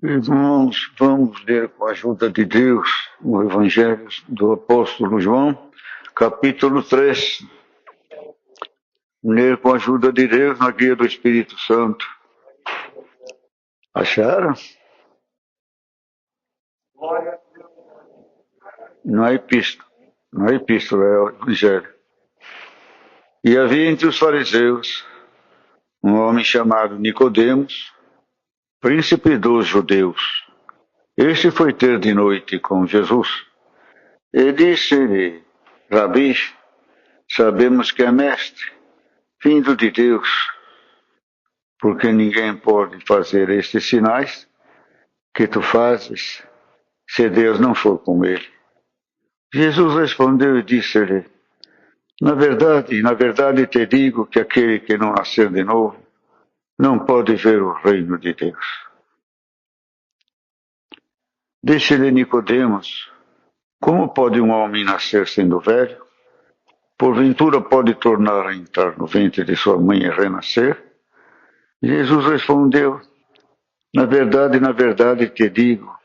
Irmãos, vamos ler com a ajuda de Deus o Evangelho do Apóstolo João, capítulo 3. Ler com a ajuda de Deus na guia do Espírito Santo. Acharam? Não é epístola, é o Evangelho. E havia entre os fariseus um homem chamado Nicodemos, príncipe dos judeus. Este foi ter de noite com Jesus. E disse-lhe: Rabi, sabemos que é mestre, vindo de Deus, porque ninguém pode fazer estes sinais que tu fazes, se Deus não for com ele. Jesus respondeu e disse-lhe: na verdade te digo que aquele que não nascer de novo não pode ver o reino de Deus. Disse-lhe Nicodemos: como pode um homem nascer sendo velho? Porventura pode tornar a entrar no ventre de sua mãe e renascer? Jesus respondeu: na verdade te digo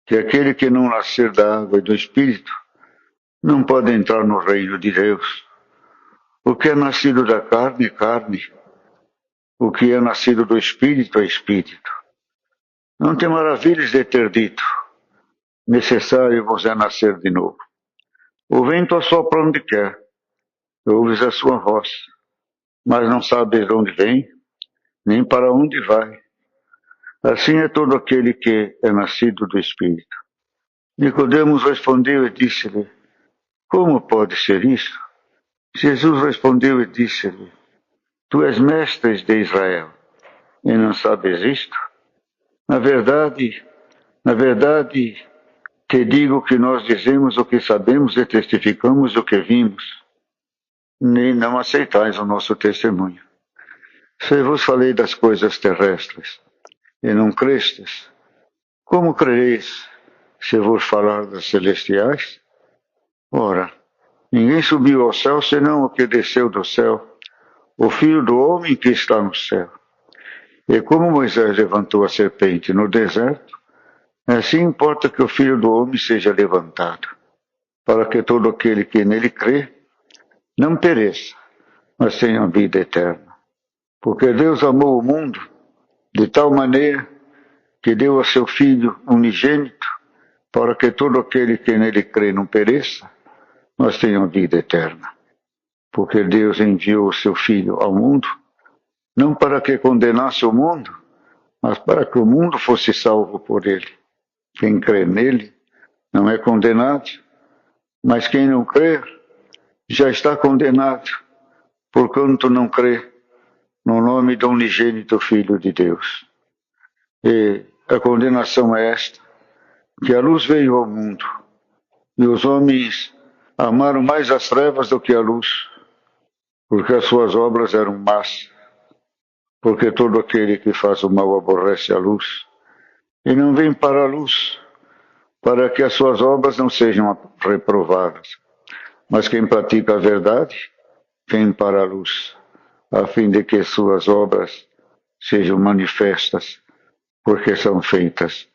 que aquele que não nascer da água e do Espírito não pode entrar no reino de Deus. O que é nascido da carne é carne, o que é nascido do Espírito é Espírito. Não te maravilhes de ter dito: necessário vos é nascer de novo. O vento assopra onde quer, ouves a sua voz, mas não sabes de onde vem, nem para onde vai. Assim é todo aquele que é nascido do Espírito. Nicodemos respondeu e disse-lhe: como pode ser isso? Jesus respondeu e disse-lhe: tu és mestre de Israel e não sabes isto? Na verdade, te digo que nós dizemos o que sabemos e testificamos o que vimos, nem não aceitais o nosso testemunho. Se vos falei das coisas terrestres e não crestes, como crereis se vos falar das celestiais? Ora, ninguém subiu ao céu senão o que desceu do céu, o Filho do homem que está no céu. E como Moisés levantou a serpente no deserto, assim importa que o Filho do homem seja levantado, para que todo aquele que nele crê não pereça, mas tenha vida eterna. Porque Deus amou o mundo de tal maneira que deu a seu Filho unigênito, para que todo aquele que nele crê não pereça, mas tenha vida eterna. Porque Deus enviou o seu Filho ao mundo, não para que condenasse o mundo, mas para que o mundo fosse salvo por ele. Quem crê nele não é condenado, mas quem não crer já está condenado, porquanto não crê no nome do unigênito Filho de Deus. E a condenação é esta, que a luz veio ao mundo, e os homens amaram mais as trevas do que a luz, porque as suas obras eram más. Porque todo aquele que faz o mal aborrece a luz, e não vem para a luz, para que as suas obras não sejam reprovadas. Mas quem pratica a verdade, vem para a luz, a fim de que suas obras sejam manifestas, porque são feitas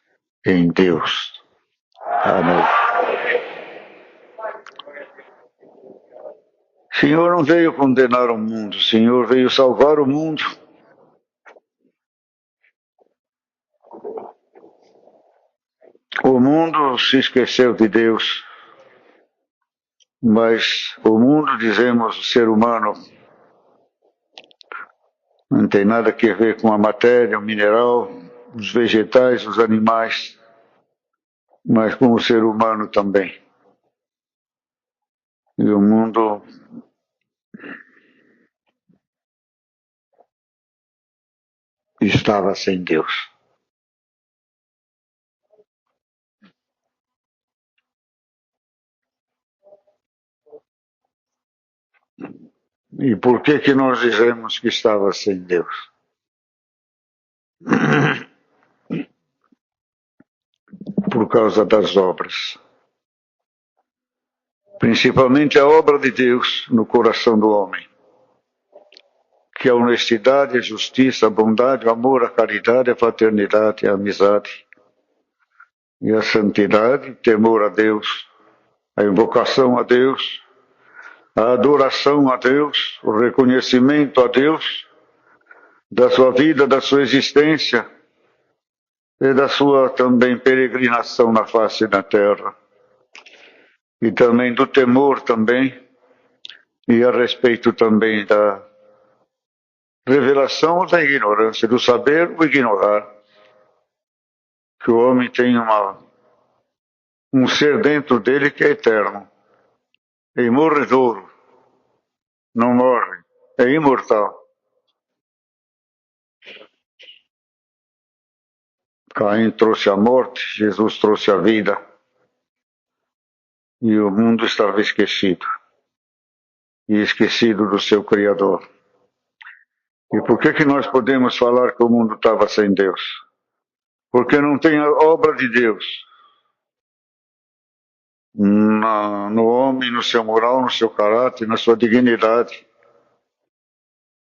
em Deus. Amém. O Senhor não veio condenar o mundo, o Senhor veio salvar o mundo. O mundo se esqueceu de Deus, mas o mundo, dizemos, o ser humano, não tem nada a ver com a matéria, o mineral, os vegetais, os animais, mas com o ser humano também. E o mundo estava sem Deus. E por que nós dizemos que estava sem Deus? Por causa das obras. Principalmente a obra de Deus no coração do homem. que a honestidade, a justiça, a bondade, o amor, a caridade, a fraternidade, a amizade e a santidade, temor a Deus, a invocação a Deus, a adoração a Deus, o reconhecimento a Deus da sua vida, da sua existência e da sua também peregrinação na face da terra. E também do temor também, e a respeito também da revelação ou da ignorância, do saber ou ignorar. Que o homem tem um ser dentro dele que é eterno, é imorredouro, não morre, é imortal. Caim trouxe a morte, Jesus trouxe a vida, e o mundo estava esquecido, e esquecido do seu Criador. E por que nós podemos falar que o mundo estava sem Deus? Porque não tem a obra de Deus no homem, no seu moral, no seu caráter, na sua dignidade,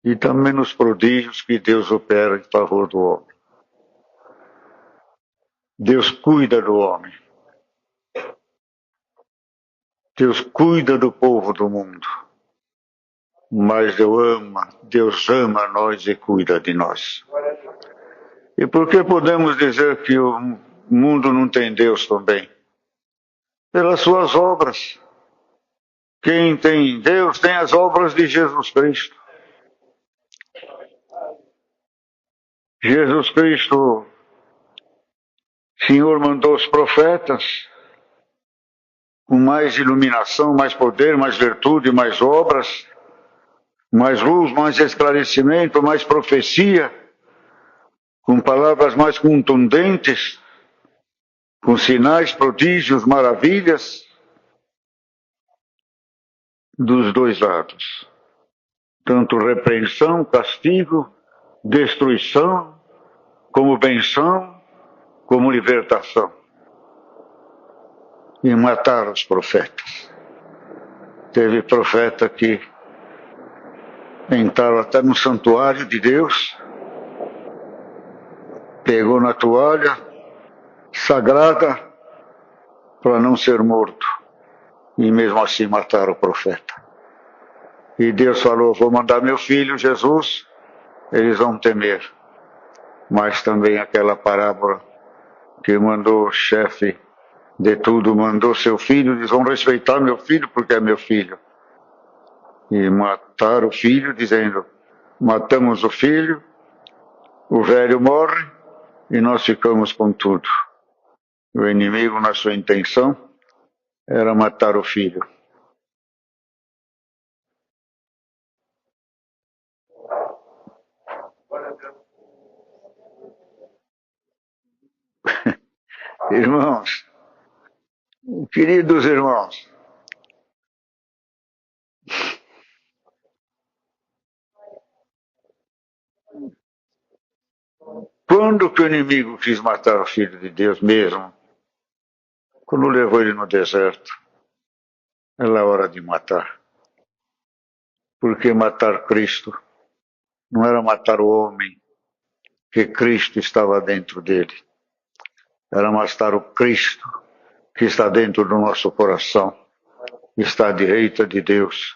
e também nos prodígios que Deus opera em favor do homem. Deus cuida do homem. Deus cuida do povo do mundo. Mas Deus ama nós e cuida de nós. E por que podemos dizer que o mundo não tem Deus também? Pelas suas obras. Quem tem Deus tem as obras de Jesus Cristo. Jesus Cristo, Senhor, mandou os profetas com mais iluminação, mais poder, mais virtude, mais obras, mais luz, mais esclarecimento, mais profecia, com palavras mais contundentes, com sinais, prodígios, maravilhas, dos dois lados. Tanto repreensão, castigo, destruição, como benção, como libertação. E mataram os profetas. Teve profeta que entraram até no santuário de Deus, pegou na toalha sagrada para não ser morto. E mesmo assim mataram o profeta. E Deus falou, vou mandar meu filho Jesus, eles vão temer. Mas também aquela parábola que mandou o chefe de tudo, mandou seu filho, eles vão respeitar meu filho porque é meu filho. E mataram o filho, dizendo, matamos o filho, o velho morre e nós ficamos com tudo. O inimigo, na sua intenção, era matar o filho. Irmãos, queridos irmãos, quando que o inimigo quis matar o Filho de Deus mesmo? Quando levou ele no deserto. Era a hora de matar. Porque matar Cristo não era matar o homem, que Cristo estava dentro dele. Era matar o Cristo que está dentro do nosso coração, que está à direita de Deus,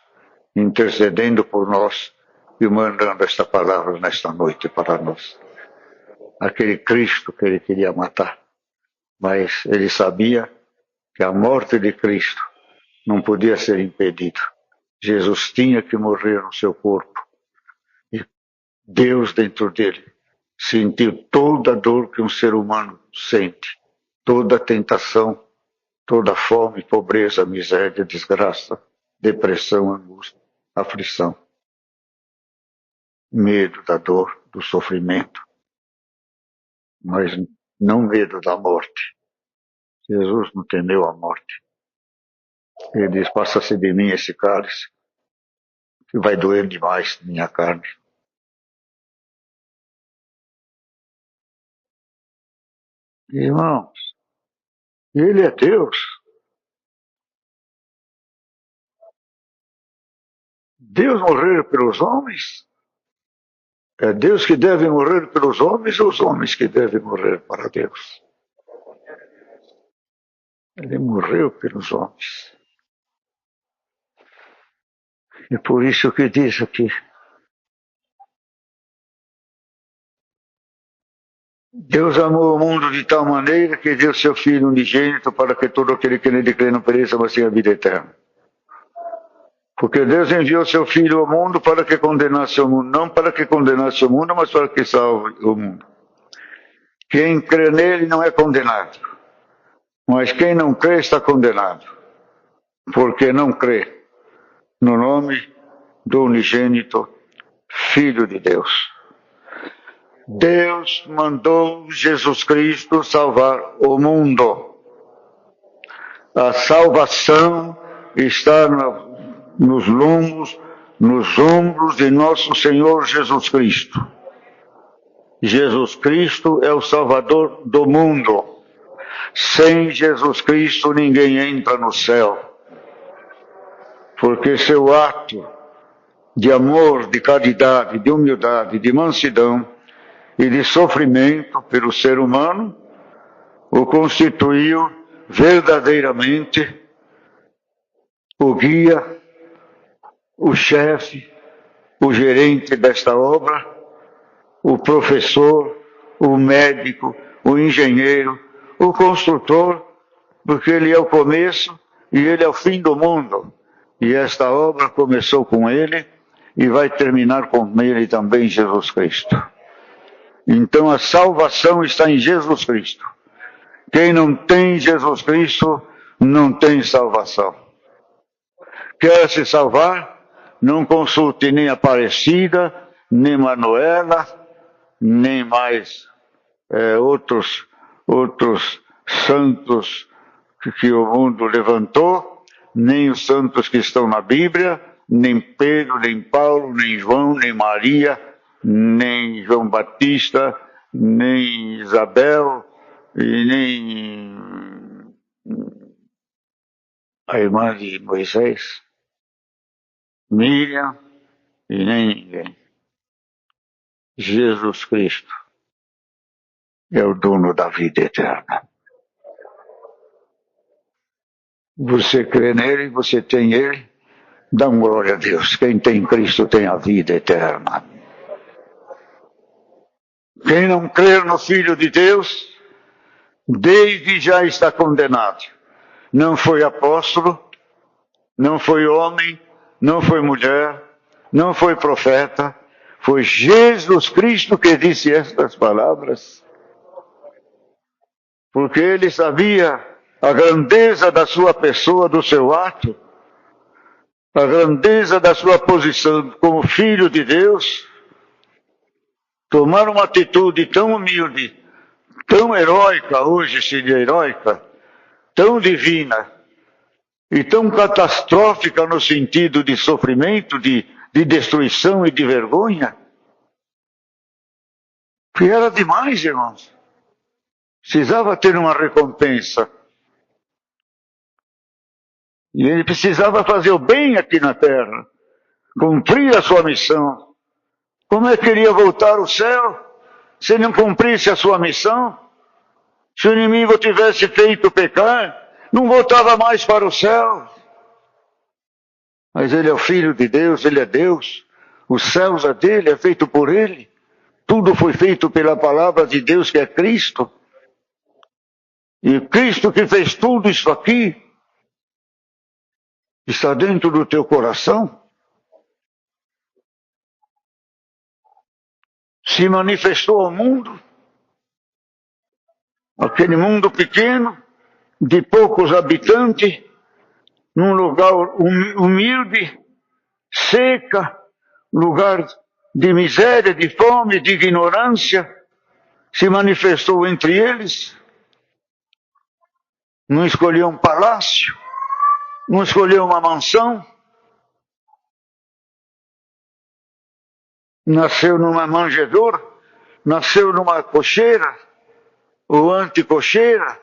intercedendo por nós e mandando esta palavra nesta noite para nós. Aquele Cristo que ele queria matar. Mas ele sabia que a morte de Cristo não podia ser impedida. Jesus tinha que morrer no seu corpo. E Deus dentro dele sentiu toda a dor que um ser humano sente. Toda a tentação, toda a fome, pobreza, miséria, desgraça, depressão, angústia, aflição. Medo da dor, do sofrimento. Mas não medo da morte. Jesus não temeu a morte. Ele diz, passa-se de mim esse cálice, que vai doer demais minha carne. Irmãos, ele é Deus. Deus morreu pelos homens. É Deus que deve morrer pelos homens ou os homens que devem morrer para Deus? Ele morreu pelos homens. E por isso que diz aqui: Deus amou o mundo de tal maneira que deu seu Filho unigênito para que todo aquele que nele crê não pereça, mas tenha vida eterna. Porque Deus enviou seu Filho ao mundo para que condenasse o mundo, não para que condenasse o mundo, mas para que salve o mundo. Quem crê nele não é condenado, mas quem não crê está condenado, porque não crê no nome do unigênito Filho de Deus. Deus mandou Jesus Cristo salvar o mundo. A salvação está nos lombos, nos ombros de nosso Senhor Jesus Cristo. Jesus Cristo é o Salvador do mundo. Sem Jesus Cristo ninguém entra no céu. Porque seu ato de amor, de caridade, de humildade, de mansidão e de sofrimento pelo ser humano o constituiu verdadeiramente o guia, o chefe, o gerente desta obra, o professor, o médico, o engenheiro, o construtor, porque ele é o começo e ele é o fim do mundo. E esta obra começou com ele e vai terminar com ele também, Jesus Cristo. Então a salvação está em Jesus Cristo. Quem não tem Jesus Cristo não tem salvação. Quer se salvar? Não consulte nem Aparecida, nem Manuela, nem mais outros santos que o mundo levantou, nem os santos que estão na Bíblia, nem Pedro, nem Paulo, nem João, nem Maria, nem João Batista, nem Isabel, e nem a irmã de Moisés, Miriam, e nem ninguém. Jesus Cristo é o dono da vida eterna. Você crê nele, você tem ele, dá glória a Deus. Quem tem Cristo tem a vida eterna. Quem não crer no Filho de Deus, desde já está condenado. Não foi apóstolo, não foi homem, não foi mulher, não foi profeta, foi Jesus Cristo que disse estas palavras. Porque ele sabia a grandeza da sua pessoa, do seu ato, a grandeza da sua posição como filho de Deus, tomar uma atitude tão humilde, tão heróica, hoje seria heróica, tão divina e tão catastrófica no sentido de sofrimento, de destruição e de vergonha, que era demais, irmãos. Precisava ter uma recompensa. E ele precisava fazer o bem aqui na terra, cumprir a sua missão. Como é que ele ia voltar ao céu se não cumprisse a sua missão? Se o inimigo tivesse feito pecar, não voltava mais para o céu. Mas ele é o Filho de Deus, ele é Deus. Os céus é dele, é feito por ele. Tudo foi feito pela palavra de Deus, que é Cristo. E Cristo que fez tudo isso aqui, está dentro do teu coração. Se manifestou ao mundo. Aquele mundo pequeno, de poucos habitantes, num lugar humilde, seca, lugar de miséria, de fome, de ignorância, se manifestou entre eles. Não escolheu um palácio, não escolheu uma mansão, nasceu numa manjedoura, nasceu numa cocheira, ou anticocheira.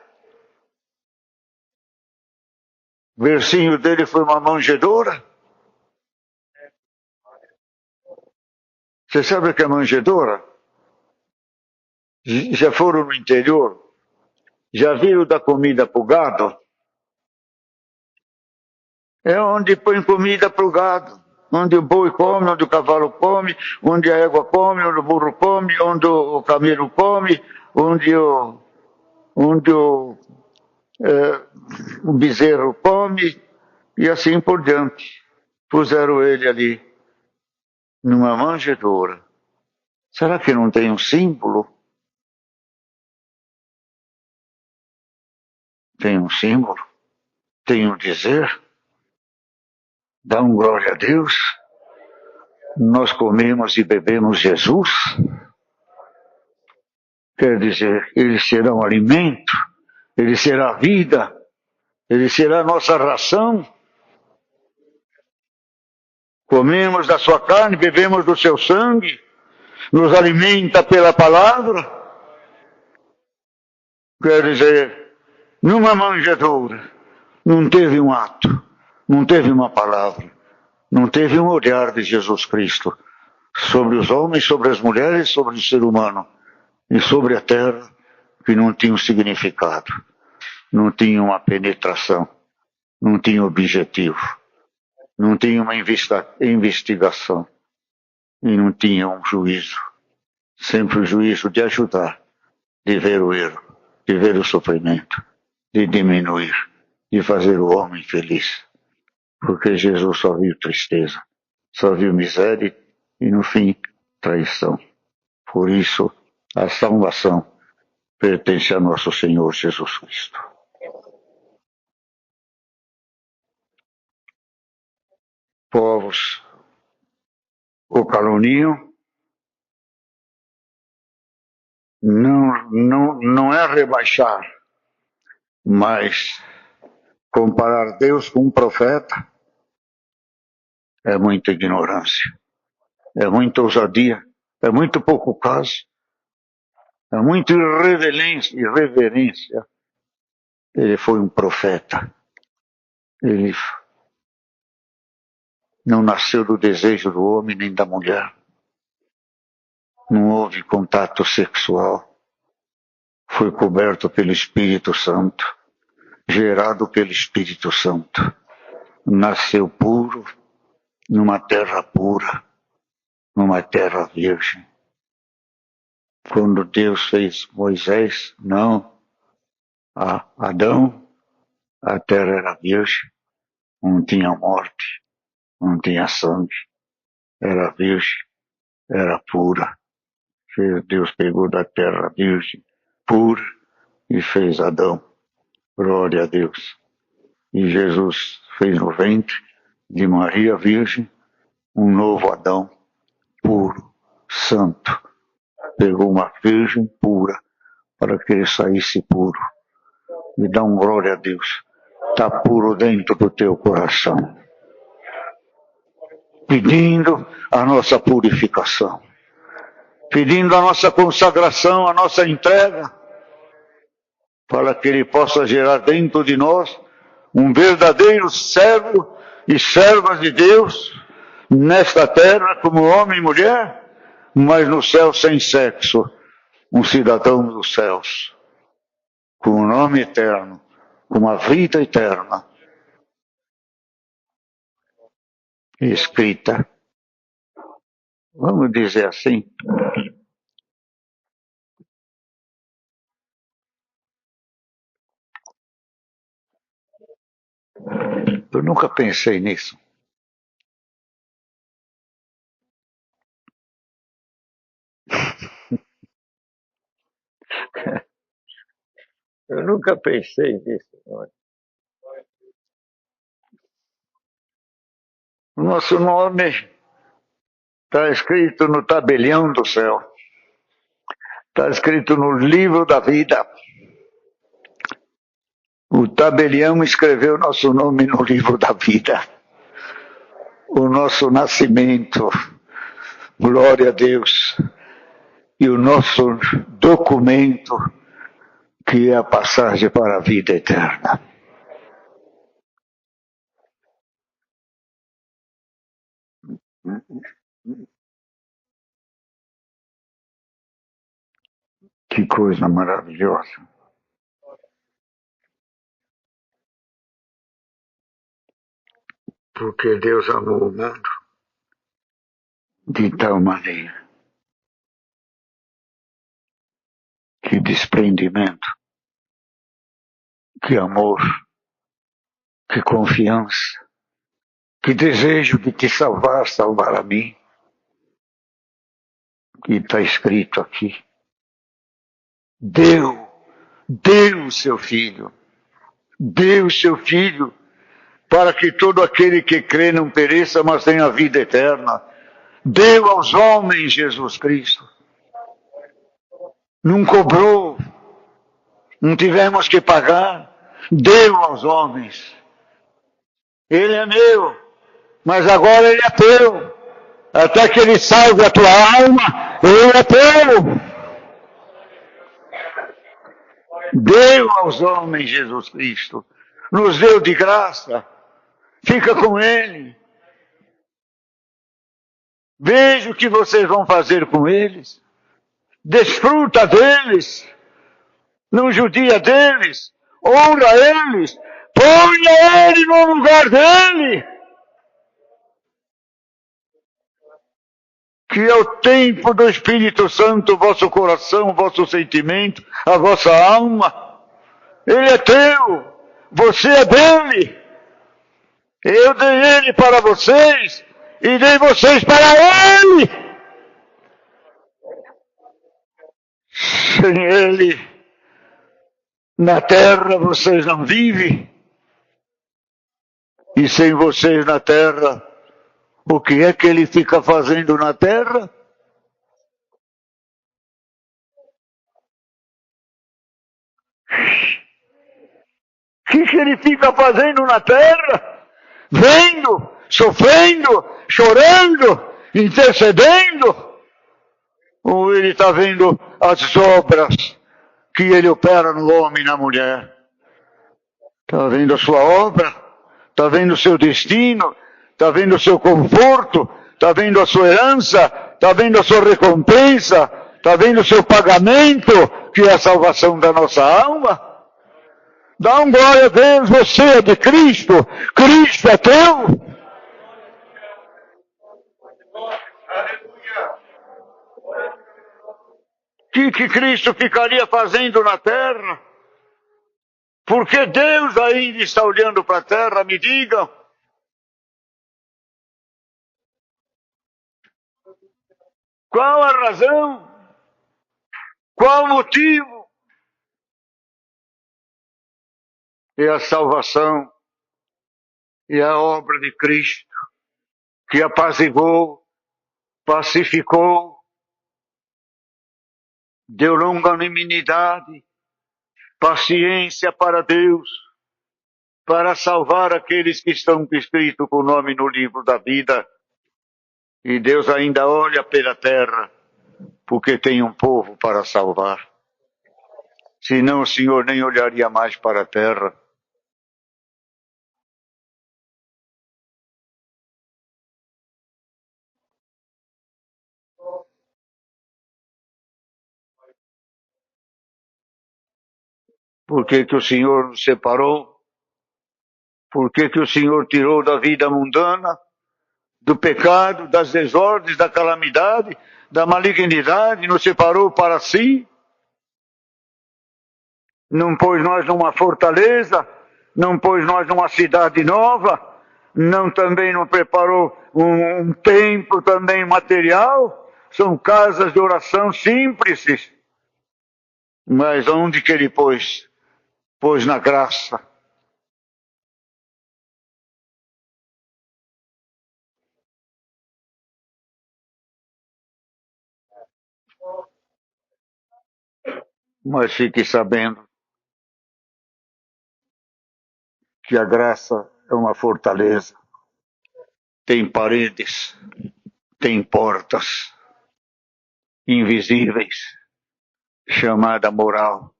O versinho dele foi uma manjedoura. Você sabe o que é manjedoura? Já foram no interior? Já viram dar comida para o gado? É onde põe comida para o gado. Onde o boi come, onde o cavalo come, onde a égua come, onde o burro come, onde o camelo come, onde o bezerro come, e assim por diante. Puseram ele ali, numa manjedoura. Será que não tem um símbolo? Tem um símbolo? Tem um dizer? Dá um glória a Deus? Nós comemos e bebemos Jesus? Quer dizer, ele será um alimento, ele será vida, ele será nossa ração. Comemos da sua carne, bebemos do seu sangue, nos alimenta pela palavra. Quer dizer, numa manjedoura, não teve um ato, não teve uma palavra, não teve um olhar de Jesus Cristo sobre os homens, sobre as mulheres, sobre o ser humano e sobre a terra, que não tinha um significado, não tinha uma penetração, não tinha objetivo, não tinha uma investigação e não tinha um juízo. Sempre o juízo de ajudar, de ver o erro, de ver o sofrimento, de diminuir, de fazer o homem feliz. Porque Jesus só viu tristeza, só viu miséria e, no fim, traição. Por isso, a salvação pertence a nosso Senhor Jesus Cristo. Povos o caluniam, não é rebaixar, mas comparar Deus com um profeta é muita ignorância, é muita ousadia, é muito pouco caso, é muita irreverência. Ele foi um profeta, ele não nasceu do desejo do homem nem da mulher, não houve contato sexual, foi coberto pelo Espírito Santo, gerado pelo Espírito Santo, nasceu puro, numa terra pura, numa terra virgem. Quando Deus fez Moisés, não, Adão, a terra era virgem, não tinha morte, não tinha sangue, era virgem, era pura. Deus pegou da terra virgem, pura, e fez Adão. Glória a Deus. E Jesus fez no ventre de Maria Virgem um novo Adão, puro, santo. Pegou uma virgem pura para que ele saísse puro. E dá um glória a Deus. Está puro dentro do teu coração. Pedindo a nossa purificação. Pedindo a nossa consagração, a nossa entrega, para que ele possa gerar dentro de nós um verdadeiro servo e servas de Deus, nesta terra como homem e mulher, mas no céu sem sexo, um cidadão dos céus, com um nome eterno, com uma vida eterna, escrita, vamos dizer assim, eu nunca pensei nisso. Eu nunca pensei nisso. O nosso nome está escrito no tabelião do céu. Está escrito no livro da vida. O tabelião escreveu nosso nome no livro da vida. O nosso nascimento, glória a Deus. E o nosso documento, que é a passagem para a vida eterna. Que coisa maravilhosa. Porque Deus amou o mundo de tal maneira que desprendimento, que amor, que confiança, que desejo de te salvar, salvar a mim. E está escrito aqui. Deu o seu filho. Deu o seu filho para que todo aquele que crê não pereça, mas tenha vida eterna. Deu aos homens Jesus Cristo. Não cobrou, não tivemos que pagar. Deu aos homens. Ele é meu, mas agora ele é teu. Até que ele salve a tua alma, ele é teu. Deu aos homens Jesus Cristo. Nos deu de graça. Fica com ele. Veja o que vocês vão fazer com eles. Desfruta deles. Não judia deles. Honra eles. Ponha ele no lugar dele. Que é o tempo do Espírito Santo, o vosso coração, o vosso sentimento, a vossa alma. Ele é teu. Você é dele. Eu dei ele para vocês e dei vocês para ele. Sem ele, na terra vocês não vivem. E sem vocês na terra, o que é que ele fica fazendo na terra? O que ele fica fazendo na terra? Vendo, sofrendo, chorando, intercedendo? Ou ele está vendo as obras que ele opera no homem e na mulher? Está vendo a sua obra? Está vendo o seu destino? Está vendo o seu conforto? Está vendo a sua herança? Está vendo a sua recompensa? Está vendo o seu pagamento, que é a salvação da nossa alma? Dá um glória a Deus, você é de Cristo. Cristo é teu. O que Cristo ficaria fazendo na terra? Porque Deus ainda está olhando para a terra, me digam. Qual a razão? Qual o motivo? É a salvação e a obra de Cristo, que apaziguou, pacificou, deu longanimidade, paciência para Deus, para salvar aqueles que estão escritos com o nome no livro da vida. E Deus ainda olha pela terra, porque tem um povo para salvar. Senão o Senhor nem olharia mais para a terra. Por que o Senhor nos separou? Por que o Senhor tirou da vida mundana, do pecado, das desordens, da calamidade, da malignidade, nos separou para si? Não pôs nós numa fortaleza, não pôs nós numa cidade nova, também não preparou um templo também material, são casas de oração simples. Mas onde que ele pôs? Pôs na graça. Mas fique sabendo que a graça é uma fortaleza. Tem paredes, tem portas invisíveis, chamada moral,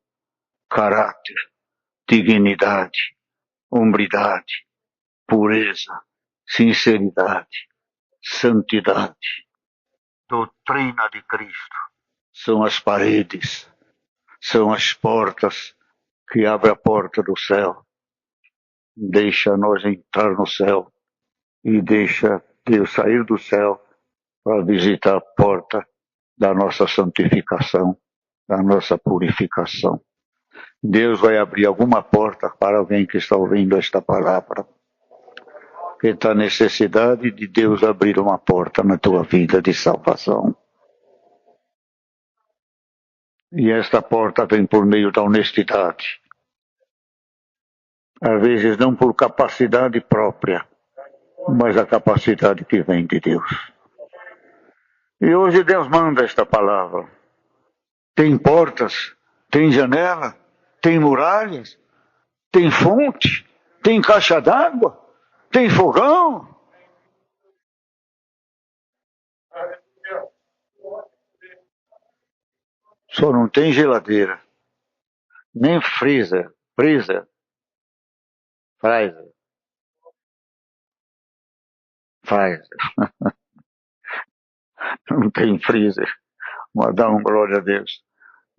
caráter, dignidade, hombridade, pureza, sinceridade, santidade, doutrina de Cristo. São as paredes são as portas que abrem a porta do céu. Deixa nós entrar no céu e deixa Deus sair do céu para visitar a porta da nossa santificação, da nossa purificação. Deus vai abrir alguma porta para alguém que está ouvindo esta palavra, que está necessidade de Deus abrir uma porta na tua vida de salvação. E esta porta vem por meio da honestidade. Às vezes não por capacidade própria, mas a capacidade que vem de Deus. E hoje Deus manda esta palavra. Tem portas, tem janela, tem muralhas, tem fonte, tem caixa d'água, tem fogão. Só não tem geladeira, nem freezer, freezer. Não tem freezer, mas dá um glória a Deus.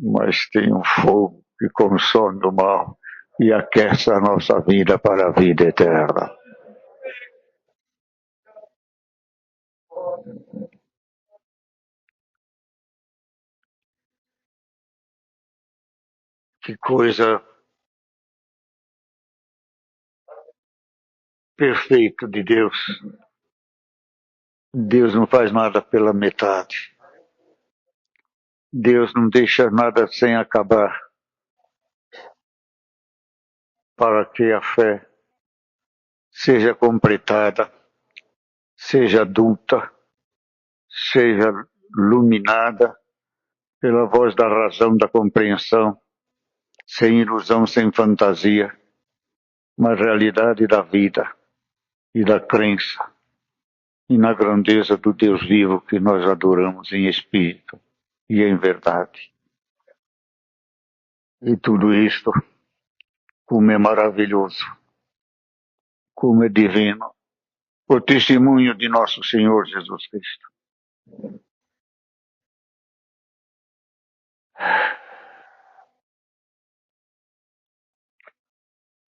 Mas tem um fogo que consome o mal e aquece a nossa vida para a vida eterna. Que coisa perfeita de Deus. Deus não faz nada pela metade. Deus não deixa nada sem acabar, para que a fé seja completada, seja adulta, seja iluminada pela voz da razão, da compreensão, sem ilusão, sem fantasia, mas realidade da vida e da crença e na grandeza do Deus vivo que nós adoramos em espírito e em verdade. E tudo isto, como é maravilhoso, como é divino, o testemunho de nosso Senhor Jesus Cristo.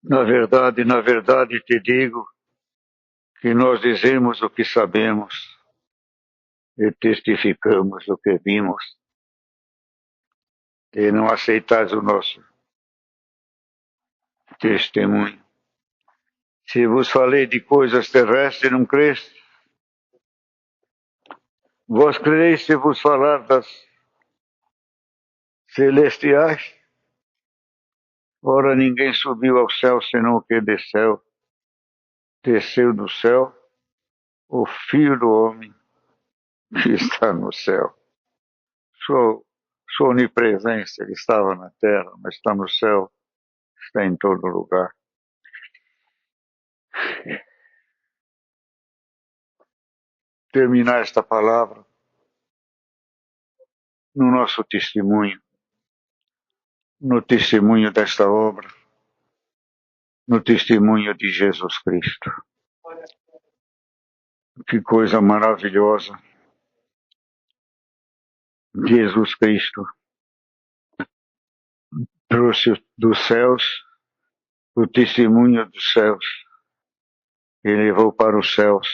Na verdade te digo que nós dizemos o que sabemos e testificamos o que vimos, e não aceitais o nosso testemunho. Se vos falei de coisas terrestres, não creste? Vós crereis se vos falar das celestiais? Ora, ninguém subiu ao céu senão o que desceu do céu, o Filho do Homem que está no céu. Sua onipresença, ele estava na terra, mas está no céu, está em todo lugar. Terminar esta palavra no nosso testemunho, no testemunho desta obra, no testemunho de Jesus Cristo. Que coisa maravilhosa! Jesus Cristo trouxe dos céus o testemunho dos céus e levou para os céus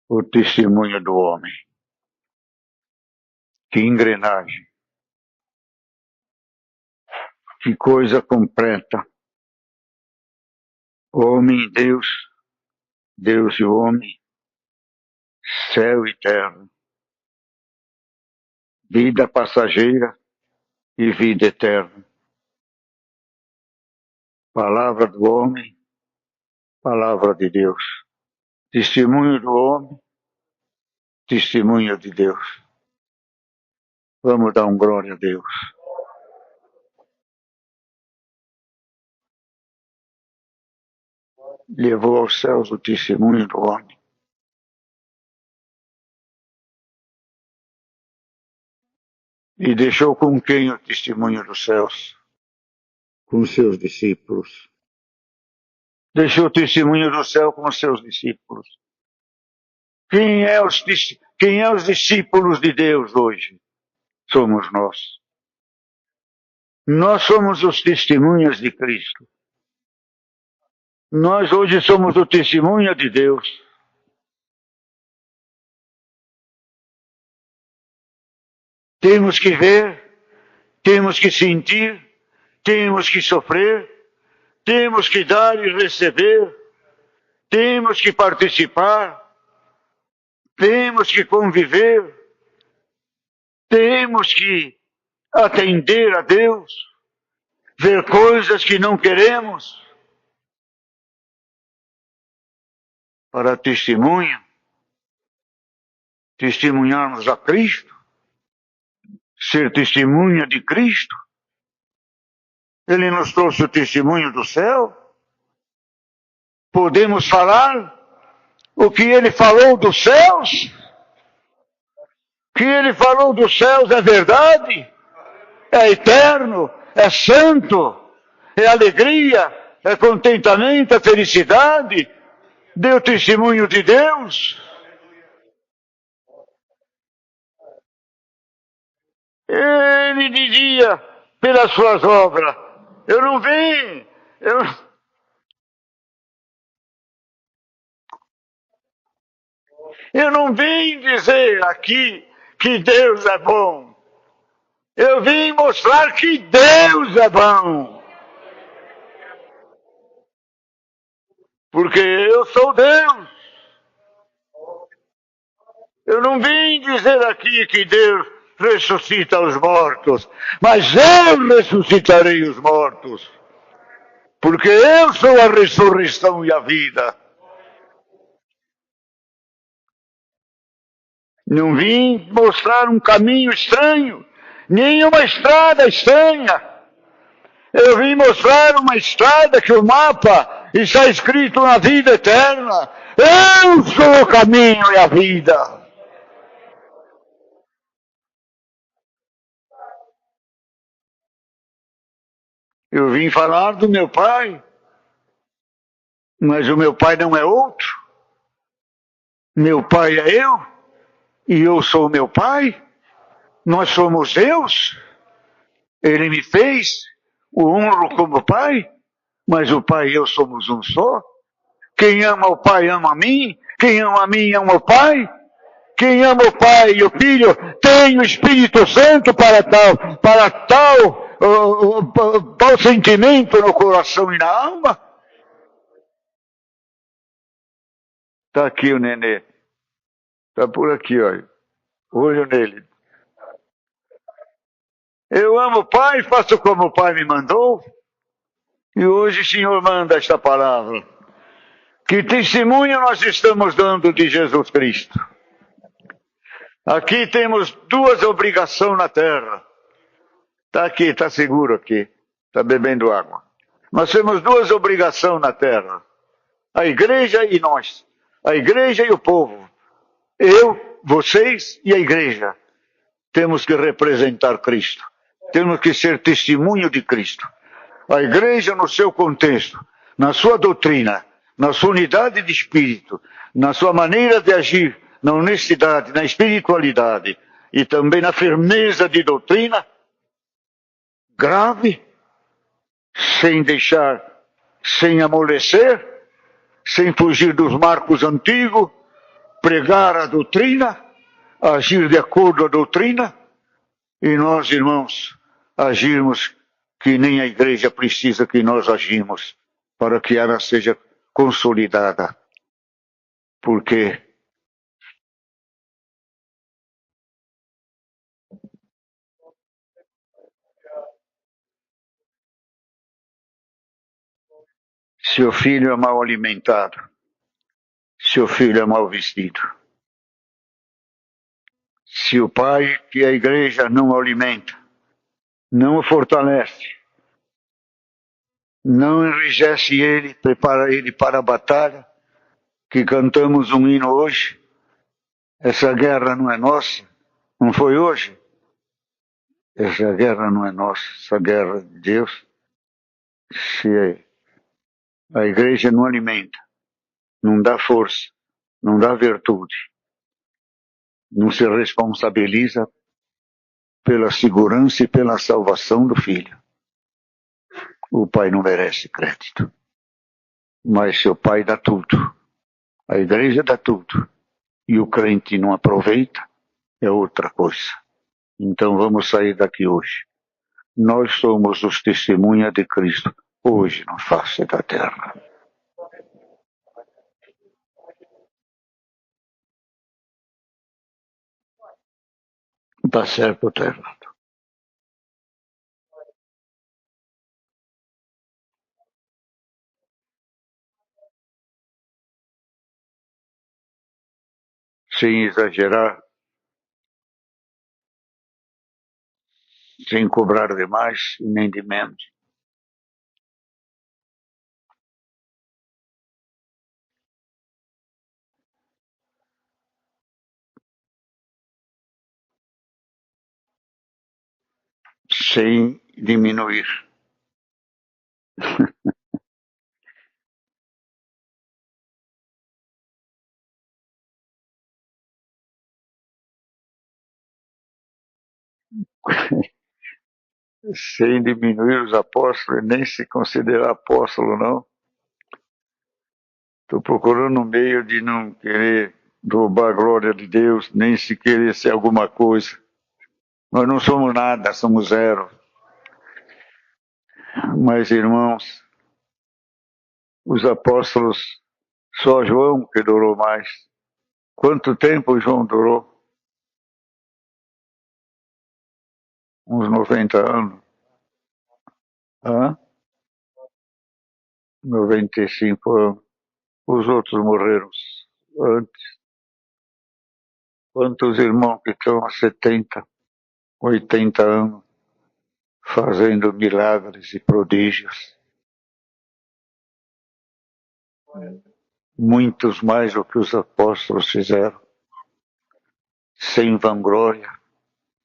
o testemunho do homem. Que engrenagem! Que coisa completa! Homem e Deus, Deus e homem, céu e terra, vida passageira e vida eterna. Palavra do homem, palavra de Deus. Testemunho do homem, testemunho de Deus. Vamos dar glória a Deus. Levou aos céus o testemunho do homem. E deixou com quem o testemunho dos céus? Com seus discípulos. Deixou o testemunho do céu com os seus discípulos. Quem é os discípulos de Deus hoje? Somos nós. Nós somos os testemunhas de Cristo. Nós hoje somos o testemunha de Deus. Temos que ver, temos que sentir, temos que sofrer, temos que dar e receber, temos que participar, temos que conviver, temos que atender a Deus, ver coisas que não queremos, para testemunharmos a Cristo, ser testemunha de Cristo. Ele nos trouxe o testemunho do céu. Podemos falar o que ele falou dos céus. O que ele falou dos céus é verdade, é eterno, é santo, é alegria, é contentamento, é felicidade. Deu testemunho de Deus. Ele dizia pelas suas obras, eu não vim, eu não vim dizer aqui que Deus é bom. Eu vim mostrar que Deus é bom. Porque eu sou Deus. Eu não vim dizer aqui que Deus ressuscita os mortos, mas eu ressuscitarei os mortos. Porque eu sou a ressurreição e a vida. Não vim mostrar um caminho estranho, nem uma estrada estranha. Eu vim mostrar uma estrada que o mapa está escrito na vida eterna. Eu sou o caminho e a vida. Eu vim falar do meu pai, mas o meu pai não é outro. Meu pai é eu, e eu sou meu pai. Nós somos Deus. Ele me fez, o honro como pai, mas o pai e eu somos um só. Quem ama o pai ama a mim, quem ama a mim ama o pai. Quem ama o pai e o filho tem o Espírito Santo para tal sentimento no coração e na alma. Está aqui o nenê. Está por aqui, olha. Olho nele. Eu amo o pai, faço como o pai me mandou. E hoje o Senhor manda esta palavra. Que testemunho nós estamos dando de Jesus Cristo? Aqui temos duas obrigações na terra. Está aqui, está seguro aqui. Está bebendo água. Nós temos duas obrigações na terra. A igreja e nós. A igreja e o povo. Eu, vocês e a igreja. Temos que representar Cristo. Temos que ser testemunho de Cristo. A igreja no seu contexto, na sua doutrina, na sua unidade de espírito, na sua maneira de agir, na honestidade, na espiritualidade e também na firmeza de doutrina, grave, sem amolecer, sem fugir dos marcos antigos, pregar a doutrina, agir de acordo à doutrina, e nós, irmãos, agirmos que nem a igreja precisa que nós agimos para que ela seja consolidada. Porque seu filho é mal alimentado, seu filho é mal vestido. Se o pai que a igreja não o alimenta, não o fortalece, não enrijece ele, prepara ele para a batalha, que cantamos um hino hoje, essa guerra não é nossa, não foi hoje. Essa guerra não é nossa, essa guerra é de Deus. Se a igreja não alimenta, não dá força, não dá virtude, não se responsabiliza pela segurança e pela salvação do filho. o pai não merece crédito. Mas se o pai dá tudo, a igreja dá tudo, e o crente não aproveita, é outra coisa. Então vamos sair daqui hoje. Nós somos os testemunhas de Cristo, hoje na face da terra. Tá certo, Terra. Sem exagerar, sem cobrar de mais e nem de menos. Sem diminuir. Sem diminuir os apóstolos, nem se considerar apóstolo, não. Estou procurando um meio de não querer roubar a glória de Deus, nem se querer ser alguma coisa. Nós não somos nada, somos zero. Mas, irmãos, os apóstolos, só João que durou mais. Quanto tempo João durou? Uns 90 anos. Hã? 95 anos. Os outros morreram antes. Quantos irmãos que estão há 70, 80 anos fazendo milagres e prodígios? Muitos mais do que os apóstolos fizeram. Sem vanglória,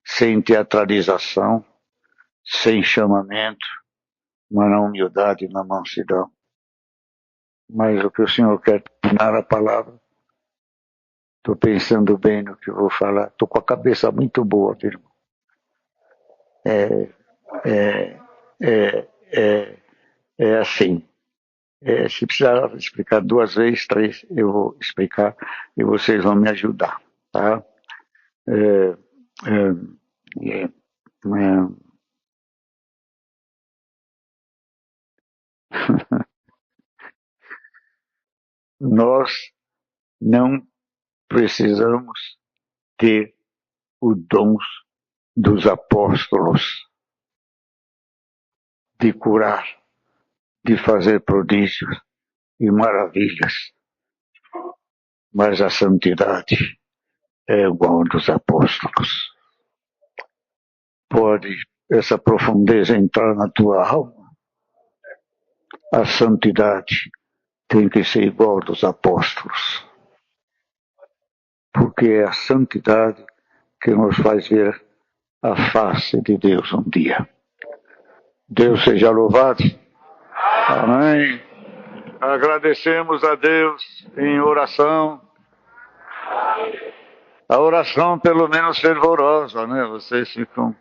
sem teatralização, sem chamamento, mas na humildade e na mansidão. Mas o que o Senhor quer tornar a palavra, estou pensando bem no que vou falar. Estou com a cabeça muito boa, irmão. É, é, é assim. Se precisar explicar 2 vezes, 3, eu vou explicar e vocês vão me ajudar, tá? É, é, nós não precisamos ter os dons dos apóstolos de curar, de fazer prodígios e maravilhas, mas a santidade é igual dos apóstolos. Pode essa profundeza entrar na tua alma? A santidade tem que ser igual dos apóstolos, porque é a santidade que nos faz ver a face de Deus um dia. Deus seja louvado. Amém. Agradecemos a Deus em oração. A oração pelo menos fervorosa, né? Vocês ficam